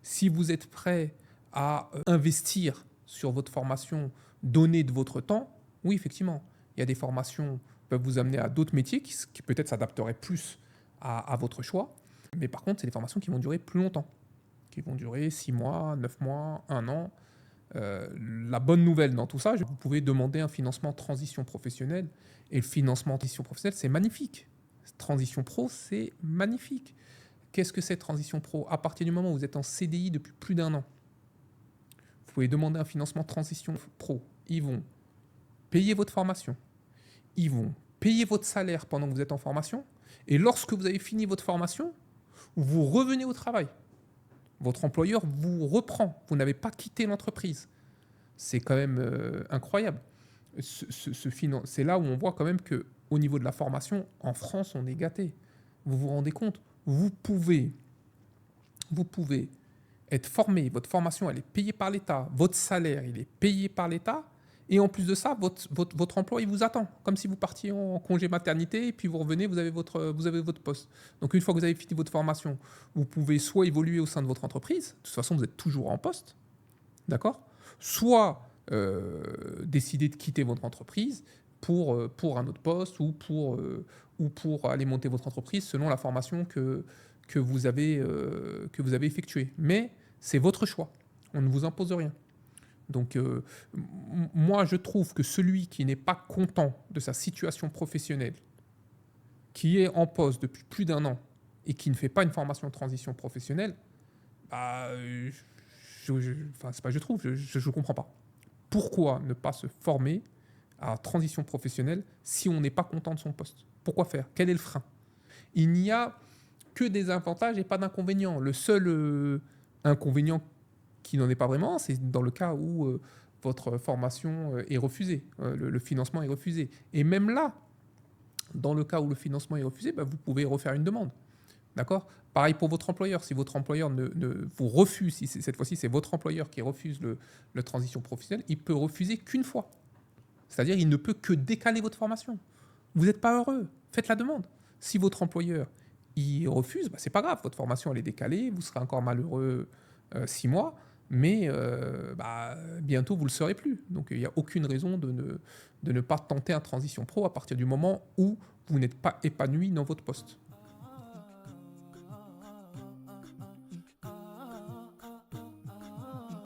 Si vous êtes prêt à investir sur votre formation, donner de votre temps, oui, effectivement, il y a des formations qui peuvent vous amener à d'autres métiers qui peut-être s'adapteraient plus à votre choix. Mais par contre, c'est des formations qui vont durer plus longtemps, qui vont durer 6 mois, 9 mois, 1 an. La bonne nouvelle dans tout ça, vous pouvez demander un financement transition professionnelle. Et le financement transition professionnelle, c'est magnifique. Transition pro, c'est magnifique. Qu'est-ce que c'est transition pro? À partir du moment où vous êtes en CDI depuis plus d'1 an, vous pouvez demander un financement transition pro. Ils vont payer votre formation. Ils vont payer votre salaire pendant que vous êtes en formation. Et lorsque vous avez fini votre formation, vous revenez au travail. Votre employeur vous reprend. Vous n'avez pas quitté l'entreprise. C'est quand même incroyable. C'est là où on voit quand même qu'au niveau de la formation, en France, on est gâté. Vous vous rendez compte? Vous pouvez être formé, votre formation, elle est payée par l'État, votre salaire, il est payé par l'État, et en plus de ça, votre emploi, il vous attend, comme si vous partiez en congé maternité, et puis vous revenez, vous avez votre poste. Donc une fois que vous avez fini votre formation, vous pouvez soit évoluer au sein de votre entreprise, de toute façon, vous êtes toujours en poste, d'accord? Soit décider de quitter votre entreprise pour un autre poste ou pour aller monter votre entreprise selon la formation que vous avez effectuée. Mais c'est votre choix. On ne vous impose rien. Donc, moi, je trouve que celui qui n'est pas content de sa situation professionnelle, qui est en poste depuis plus d'1 an et qui ne fait pas une formation de transition professionnelle, bah, enfin, c'est pas je trouve, je comprends pas. Pourquoi ne pas se former à la transition professionnelle si on n'est pas content de son poste? Pourquoi faire? Quel est le frein? Il n'y a que des avantages et pas d'inconvénients. Le seul inconvénient qui n'en est pas vraiment, c'est dans le cas où votre formation est refusée, le financement est refusé. Et même là, dans le cas où le financement est refusé, bah, vous pouvez refaire une demande. D'accord? Pareil pour votre employeur. Si votre employeur ne vous refuse, si cette fois-ci c'est votre employeur qui refuse le transition professionnelle, il peut refuser qu'une fois. C'est-à-dire il ne peut que décaler votre formation. Vous n'êtes pas heureux, faites la demande. Si votre employeur il refuse, bah, c'est pas grave, votre formation elle est décalée, vous serez encore malheureux 6 mois, mais bah, bientôt vous ne le serez plus. Donc il n'y a aucune raison de ne pas tenter un transition pro à partir du moment où vous n'êtes pas épanoui dans votre poste.